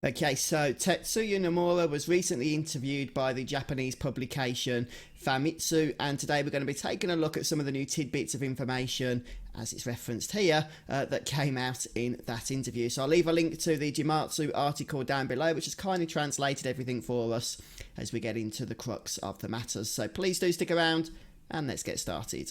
Okay, so Tetsuya Nomura was recently interviewed by the Japanese publication Famitsu, and today we're going to be taking a look at some of the new tidbits of information, as it's referenced here, that came out in that interview. So I'll leave a link to the Jimatsu article down below, which has kindly translated everything for us as we get into the crux of the matters. So please do stick around, and let's get started.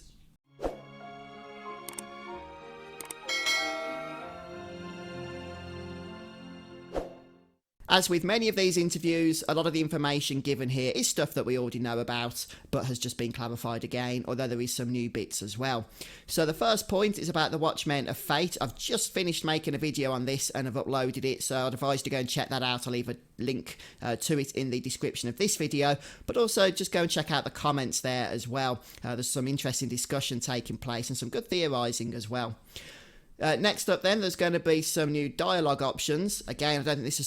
As with many of these interviews, a lot of the information given here is stuff that we already know about, but has just been clarified again, although there is some new bits as well. So the first point is about the Watchmen of Fate. I've just finished making a video on this and have uploaded it, so I'd advise you to go and check that out. I'll leave a link to it in the description of this video, but also just go and check out the comments there as well. There's some interesting discussion taking place and some good theorising as well. Next up then, there's going to be some new dialogue options. Again, I don't think this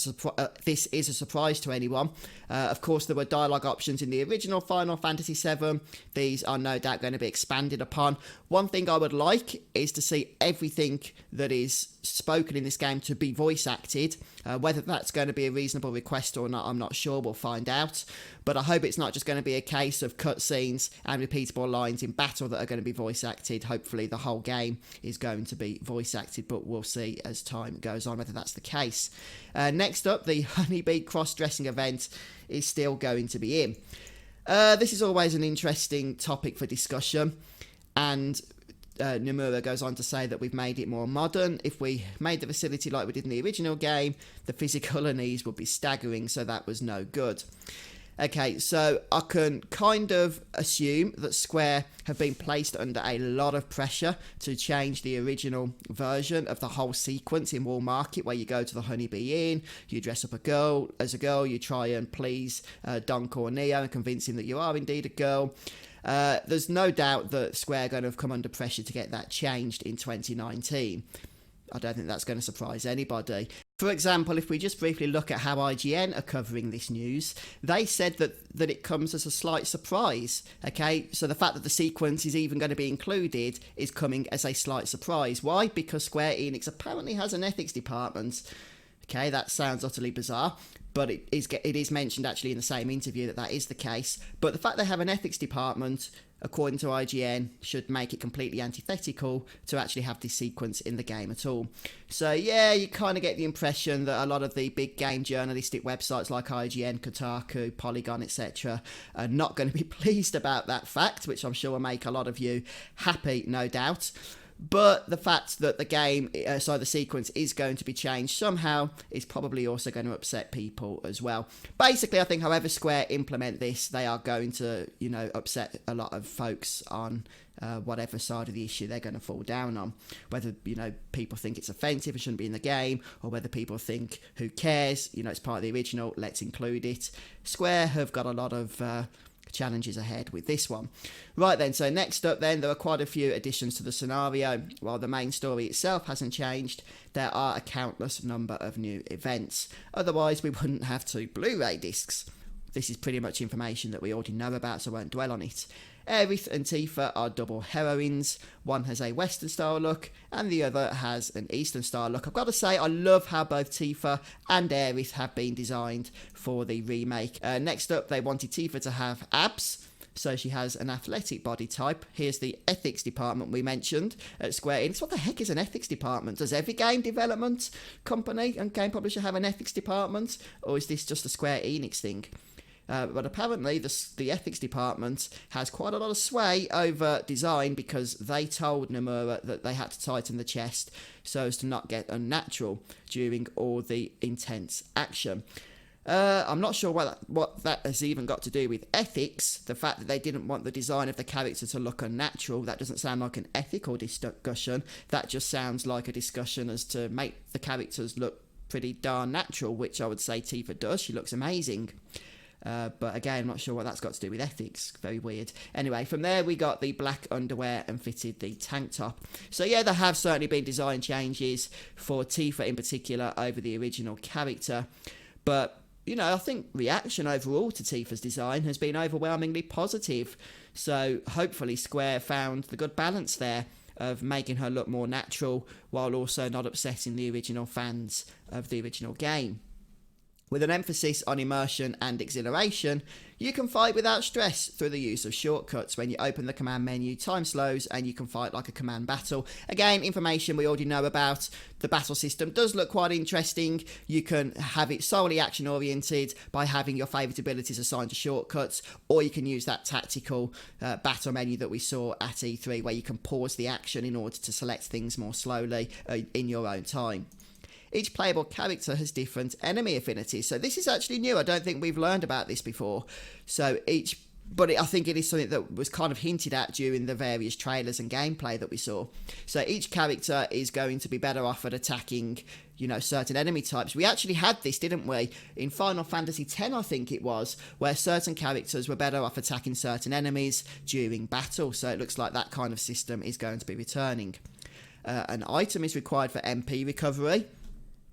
is a surprise to anyone. Of course, there were dialogue options in the original Final Fantasy VII. These are no doubt going to be expanded upon. One thing I would like is to see everything that is spoken in this game to be voice acted. Whether that's going to be a reasonable request or not, I'm not sure. We'll find out. But I hope it's not just going to be a case of cutscenes and repeatable lines in battle that are going to be voice acted. Hopefully the whole game is going to be voice acted, but we'll see as time goes on whether that's the case. Next up, the Honeybee cross-dressing event is still going to be in. This is always an interesting topic for discussion, and Nomura goes on to say that we've made it more modern. If we made the facility like we did in the original game, the physical unease would be staggering, so that was no good. Okay, so I can kind of assume that Square have been placed under a lot of pressure to change the original version of the whole sequence in Wall Market, where you go to the Honeybee Inn, you dress up as a girl, you try and please Dunk or Neo and convince him that you are indeed a girl. There's no doubt that Square are going to have come under pressure to get that changed in 2019. I don't think that's going to surprise anybody. For example, if we just briefly look at how IGN are covering this news, they said that it comes as a slight surprise. Okay, so the fact that the sequence is even going to be included is coming as a slight surprise. Why? Because Square Enix apparently has an ethics department. Okay, that sounds utterly bizarre, but it is mentioned actually in the same interview that is the case. But the fact they have an ethics department, according to IGN, should make it completely antithetical to actually have this sequence in the game at all. So yeah, you kind of get the impression that a lot of the big game journalistic websites like IGN, Kotaku, Polygon, etc. are not going to be pleased about that fact, which I'm sure will make a lot of you happy, no doubt. But the fact that the sequence is going to be changed somehow is probably also going to upset people as well. Basically, I think however Square implement this, they are going to, upset a lot of folks on whatever side of the issue they're going to fall down on. Whether, people think it's offensive, it shouldn't be in the game, or whether people think, who cares, it's part of the original, let's include it. Square have got a lot of challenges ahead with this one. Right then, so next up then, there are quite a few additions to the scenario. While the main story itself hasn't changed, there are a countless number of new events. Otherwise, we wouldn't have 2 Blu-ray discs. This is pretty much information that we already know about, so I won't dwell on it. Aerith and Tifa are double heroines. One has a Western style look and the other has an Eastern style look. I've got to say, I love how both Tifa and Aerith have been designed for the remake. Next up, they wanted Tifa to have abs, so she has an athletic body type. Here's the ethics department we mentioned at Square Enix. What the heck is an ethics department? Does every game development company and game publisher have an ethics department, or is this just a Square Enix thing? But apparently the ethics department has quite a lot of sway over design, because they told Nomura that they had to tighten the chest so as to not get unnatural during all the intense action. I'm not sure what that has even got to do with ethics. The fact that they didn't want the design of the character to look unnatural, that doesn't sound like an ethical discussion. That just sounds like a discussion as to make the characters look pretty darn natural, which I would say Tifa does. She looks amazing. But again, I'm not sure what that's got to do with ethics. Very weird. Anyway, from there we got the black underwear and fitted the tank top. So yeah, there have certainly been design changes for Tifa in particular over the original character. But, I think reaction overall to Tifa's design has been overwhelmingly positive. So hopefully Square found the good balance there of making her look more natural while also not upsetting the original fans of the original game. With an emphasis on immersion and exhilaration, you can fight without stress through the use of shortcuts. When you open the command menu, time slows and you can fight like a command battle. Again, information we already know about. The battle system does look quite interesting. You can have it solely action oriented by having your favourite abilities assigned to shortcuts, or you can use that tactical battle menu that we saw at E3 where you can pause the action in order to select things more slowly in your own time. Each playable character has different enemy affinities. So this is actually new. I don't think we've learned about this before. But I think it is something that was kind of hinted at during the various trailers and gameplay that we saw. So each character is going to be better off at attacking, certain enemy types. We actually had this, didn't we? In Final Fantasy X, I think it was, where certain characters were better off attacking certain enemies during battle. So it looks like that kind of system is going to be returning. An item is required for MP recovery.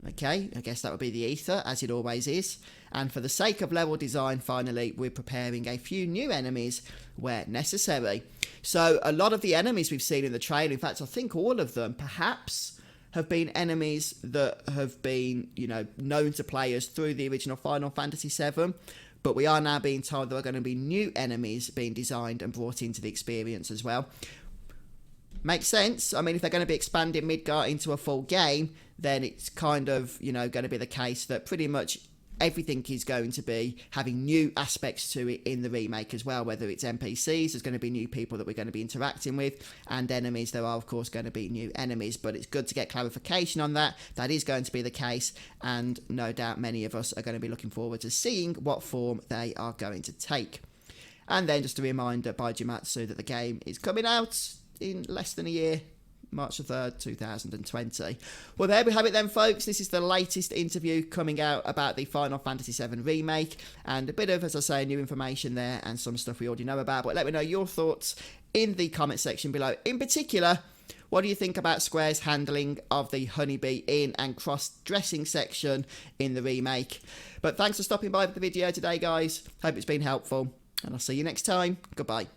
Okay, I guess that would be the ether, as it always is. And for the sake of level design, finally, we're preparing a few new enemies where necessary. So a lot of the enemies we've seen in the trailer, in fact, I think all of them, perhaps, have been enemies that have been, known to players through the original Final Fantasy VII. But we are now being told there are going to be new enemies being designed and brought into the experience as well. Makes sense. I mean, if they're going to be expanding Midgar into a full game, then it's kind of, going to be the case that pretty much everything is going to be having new aspects to it in the remake as well, whether it's NPCs, there's going to be new people that we're going to be interacting with, and enemies, there are of course going to be new enemies, but it's good to get clarification on that. That is going to be the case, and no doubt many of us are going to be looking forward to seeing what form they are going to take. And then just a reminder by Jimatsu that the game is coming out in less than a year, March the 3rd, 2020. Well, there we have it then, folks. This is the latest interview coming out about the Final Fantasy VII Remake, and a bit of, as I say, new information there and some stuff we already know about. But let me know your thoughts in the comment section below. In particular, what do you think about Square's handling of the Honeybee Inn and cross-dressing section in the remake? But thanks for stopping by for the video today, guys. Hope it's been helpful, and I'll see you next time. Goodbye.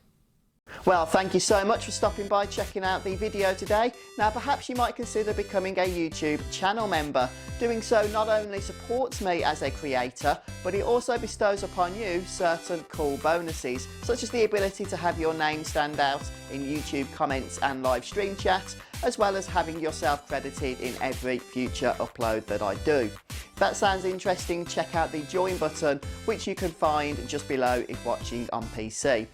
Well, thank you so much for stopping by, checking out the video today. Now, perhaps you might consider becoming a YouTube channel member. Doing so not only supports me as a creator, but it also bestows upon you certain cool bonuses, such as the ability to have your name stand out in YouTube comments and live stream chat, as well as having yourself credited in every future upload that I do. If that sounds interesting, check out the join button, which you can find just below if watching on PC.